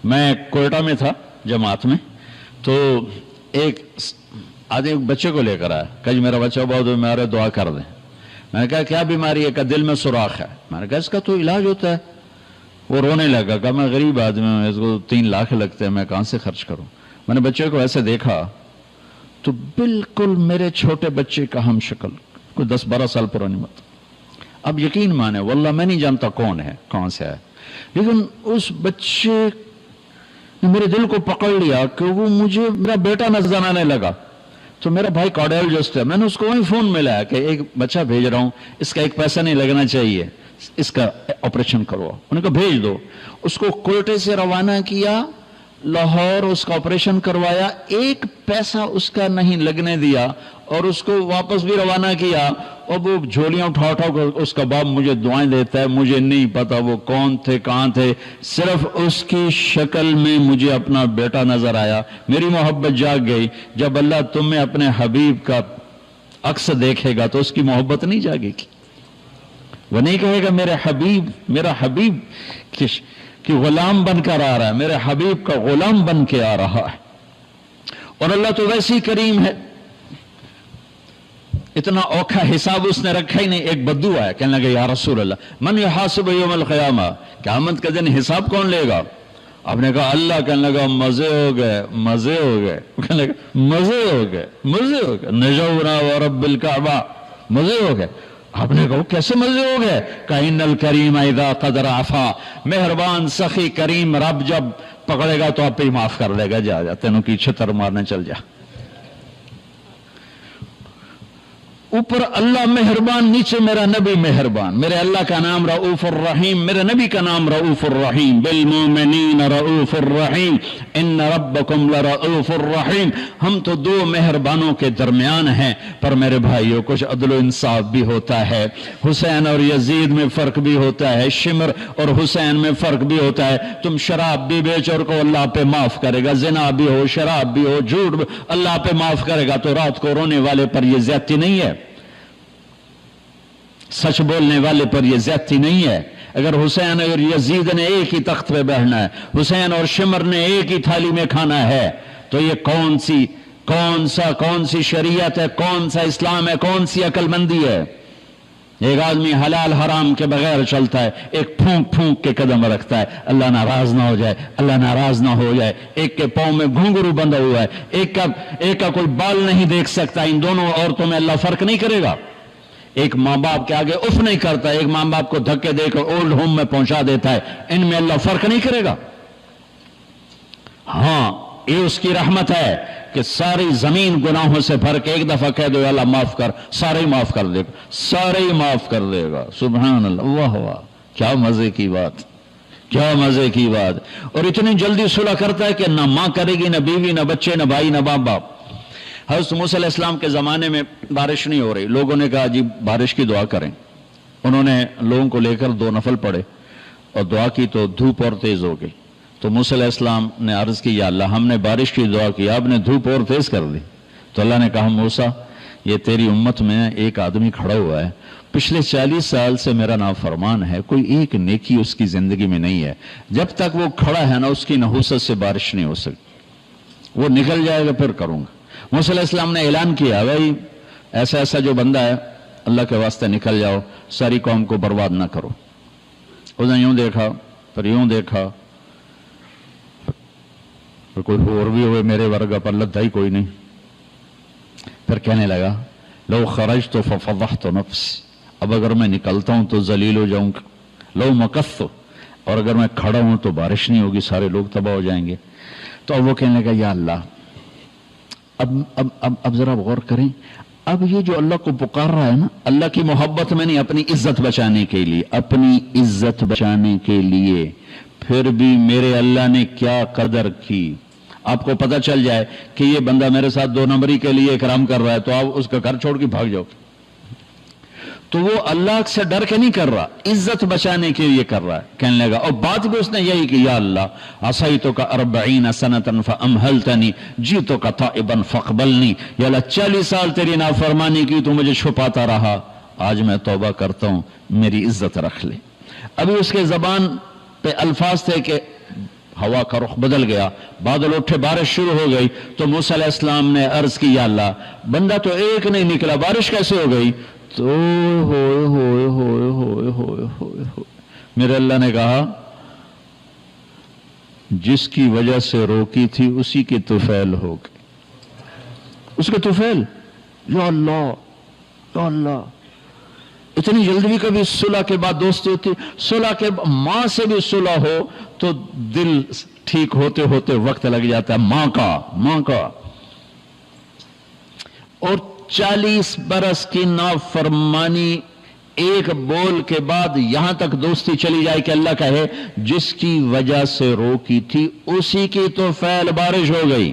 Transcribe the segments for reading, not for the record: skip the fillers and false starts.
میں کوئٹہ میں تھا جماعت میں، تو ایک آدمی بچے کو لے کر آیا، کہ جی میرا بچہ بہت بیمار ہے، دعا کر دیں۔ میں نے کہا کیا بیماری ہے؟ کہ دل میں سوراخ ہے۔ میں نے کہا اس کا تو علاج ہوتا ہے۔ وہ رونے لگا، کہ میں غریب آدمی ہوں، اس کو 3 لاکھ لگتے ہیں، میں کہاں سے خرچ کروں؟ میں نے بچے کو ایسے دیکھا تو بالکل میرے چھوٹے بچے کا ہم شکل، کوئی 10-12 سال پرانی بات۔ اب یقین مانے واللہ میں نہیں جانتا کون ہے، کہاں سے ہے، لیکن اس بچے نے میرے دل کو پکڑ لیا کہ وہ مجھے میرا بیٹا نظر آنے لگا۔ تو میرا بھائی کارڈیالوجسٹ ہے، میں نے اس کو وہیں فون ملایا کہ ایک بچہ بھیج رہا ہوں، اس کا ایک پیسہ نہیں لگنا چاہیے، اس کا آپریشن کرو۔ انہوں نے کہا بھیج دو۔ اس کو کوئٹے سے روانہ کیا، لاہور اس کا آپریشن کروایا، ایک پیسہ اس کا نہیں لگنے دیا، اور اس کو واپس بھی روانہ کیا۔ اور وہ جھولیاں اٹھا کر اس کا باپ مجھے دعائیں دیتا ہے، مجھے نہیں پتا وہ کون تھے، کہاں تھے، صرف اس کی شکل میں مجھے اپنا بیٹا نظر آیا۔ میری محبت جاگ گئی۔ جب اللہ تم میں اپنے حبیب کا عکس دیکھے گا تو اس کی محبت نہیں جاگے گی؟ وہ نہیں کہے گا میرا حبیب کہ غلام بن کر آ رہا ہے، میرے حبیب کا غلام بن کے آ رہا ہے۔ اور اللہ تو ویسی کریم ہے، اتنا اوکھا حساب اس نے رکھا ہی نہیں۔ ایک بدو آیا، کہنے لگا یا رسول اللہ من یحاسب یوم القیامہ، قیامت کا دن حساب کون لے گا؟ آپ نے کہا اللہ۔ کہنے لگا مزے ہو گئے، مزے ہو گئے، کہنے لگا مزے ہو گئے، مزے ہو گئے، نجونا ورب الکعبہ، مزے ہو گئے۔ آپ نے کہا کیسے مزے ہو گئے؟ کہ ان الکریم اذا قدر عفا، مہربان سخی کریم رب جب پکڑے گا تو آپ پہ معاف کر دے گا، جا تینوں کی چھتر مارنے چل جا۔ اوپر اللہ مہربان، نیچے میرا نبی مہربان۔ میرے اللہ کا نام رؤوف الرحیم، میرے نبی کا نام رؤوف الرحیم، بالمؤمنین رؤوف الرحیم ان ربکم لرؤوف الرحیم۔ ہم تو 2 مہربانوں کے درمیان ہیں، پر میرے بھائیوں کچھ عدل و انصاف بھی ہوتا ہے۔ حسین اور یزید میں فرق بھی ہوتا ہے، شمر اور حسین میں فرق بھی ہوتا ہے۔ تم شراب بھی بیچ اور کو اللہ پہ معاف کرے گا، زنا بھی ہو، شراب بھی ہو، جھوٹ بھی اللہ پہ معاف کرے گا، تو رات کو رونے والے پر یہ زیادتی نہیں ہے، سچ بولنے والے پر یہ زیادتی نہیں ہے۔ اگر حسین اور یزید نے ایک ہی تخت پہ بیٹھنا ہے، حسین اور شمر نے ایک ہی تھالی میں کھانا ہے، تو یہ کون سی شریعت ہے، کون سا اسلام ہے، کون سی عقل مندی ہے؟ ایک آدمی حلال حرام کے بغیر چلتا ہے، ایک پھونک پھونک کے قدم رکھتا ہے، اللہ ناراض نہ ہو جائے، اللہ ناراض نہ ہو جائے۔ ایک کے پاؤں میں گھنگرو بندھا ہوا ہے، ایک کا کوئی بال نہیں دیکھ سکتا۔ ان دونوں عورتوں میں اللہ فرق نہیں کرے گا۔ ایک ماں باپ کے آگے اف نہیں کرتا، ایک ماں باپ کو دھکے دے کر اولڈ ہوم میں پہنچا دیتا ہے، ان میں اللہ فرق نہیں کرے گا۔ ہاں یہ اس کی رحمت ہے کہ ساری زمین گناہوں سے بھر کے ایک دفعہ کہہ دو اللہ معاف کر، سارے ہی معاف کر دے گا، سارے ہی معاف کر دے گا۔ سبحان اللہ، واہ واہ، کیا مزے کی بات، کیا مزے کی بات۔ اور اتنی جلدی صلح کرتا ہے کہ نہ ماں کرے گی، نہ بیوی، نہ بچے، نہ بھائی، نہ باپ۔ حضرت موسیٰ علیہ السلام کے زمانے میں بارش نہیں ہو رہی، لوگوں نے کہا جی بارش کی دعا کریں۔ انہوں نے لوگوں کو لے کر 2 نفل پڑھے اور دعا کی تو دھوپ اور تیز ہو گئی۔ تو موسیٰ علیہ السلام نے عرض کی یا اللہ ہم نے بارش کی دعا کی، آپ نے دھوپ اور تیز کر دی۔ تو اللہ نے کہا موسیٰ یہ تیری امت میں ایک آدمی کھڑا ہوا ہے، پچھلے 40 سال سے میرا نام فرمان ہے، کوئی ایک نیکی اس کی زندگی میں نہیں ہے، جب تک وہ کھڑا ہے نا اس کی نحوست سے بارش نہیں ہو سکتی، وہ نکل جائے گا پھر کروں گا۔ موسیٰ علیہ السلام نے اعلان کیا بھائی ایسا جو بندہ ہے اللہ کے واسطے نکل جاؤ، ساری قوم کو برباد نہ کرو۔ اس نے یوں دیکھا پھر یوں دیکھا، کوئی اور بھی ہوئے میرے ورگا پر لدھا ہی کوئی نہیں۔ پھر کہنے لگا لو خرجت ففضحت نفسی، اب اگر میں نکلتا ہوں تو ذلیل ہو جاؤں گا، لو مکثت، اور اگر میں کھڑا ہوں تو بارش نہیں ہوگی، سارے لوگ تباہ ہو جائیں گے۔ تو اب وہ کہنے لگا یا اللہ اب ذرا غور کریں، اب یہ جو اللہ کو پکار رہا ہے نا، اللہ کی محبت میں نہیں، اپنی عزت بچانے کے لیے، اپنی عزت بچانے کے لیے، پھر بھی میرے اللہ نے کیا قدر کی۔ آپ کو پتہ چل جائے کہ یہ بندہ میرے ساتھ 2 نمبری کے لیے اکرام کر رہا ہے تو آپ اس کا گھر چھوڑ کے بھاگ جاؤ، تو وہ اللہ سے ڈر کے نہیں کر رہا، عزت بچانے کے لیے کر رہا ہے۔ کہنے لگا اور بات بھی اس نے یہی کہ یا اللہ عصیتک 40 سنة فامہلتنی جئتک تائبا فاقبلنی، یا اللہ 40 سال تیری نافرمانی کی تو مجھے چھپاتا رہا، آج میں توبہ کرتا ہوں، میری عزت رکھ لے۔ ابھی اس کے زبان پہ الفاظ تھے کہ ہوا کا رخ بدل گیا، بادل اٹھے، بارش شروع ہو گئی. تو موسیٰ علیہ السلام نے عرض کی یا اللہ بندہ تو ایک نہیں نکلا، بارش کیسے ہو گئی؟ تو ہوئے ہوئے ہوئے ہوئے ہوئے ہوئے ہوئے میرے اللہ نے کہا جس کی وجہ سے روکی تھی اسی کی طفیل ہو گئی، اس کے طفیل. یا اللہ یا اللہ، اتنی جلدی بھی کبھی صلح کے بعد دوستی ہوتی؟ صلح کے ماں سے بھی صلح ہو تو دل ٹھیک ہوتے ہوتے وقت لگ جاتا ہے، ماں کا. اور 40 برس کی نافرمانی ایک بول کے بعد یہاں تک دوستی چلی جائے کہ اللہ کہے جس کی وجہ سے روکی تھی اسی کی تو فعل بارش ہو گئی.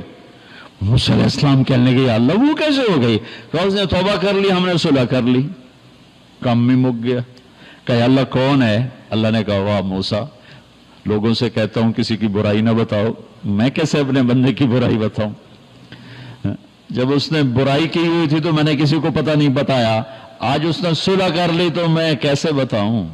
موسیٰ علیہ السلام کہنے لگے یا اللہ وہ کیسے ہو گئی؟ کہ اس نے توبہ کر لی، ہم نے صلح کر لی، کام بھی مک گیا. کہ یا اللہ کون ہے؟ اللہ نے کہا واہ موسیٰ، لوگوں سے کہتا ہوں کسی کی برائی نہ بتاؤ، میں کیسے اپنے بندے کی برائی بتاؤں؟ جب اس نے برائی کی ہوئی تھی تو میں نے کسی کو پتہ نہیں بتایا، آج اس نے صلح کر لی تو میں کیسے بتاؤں؟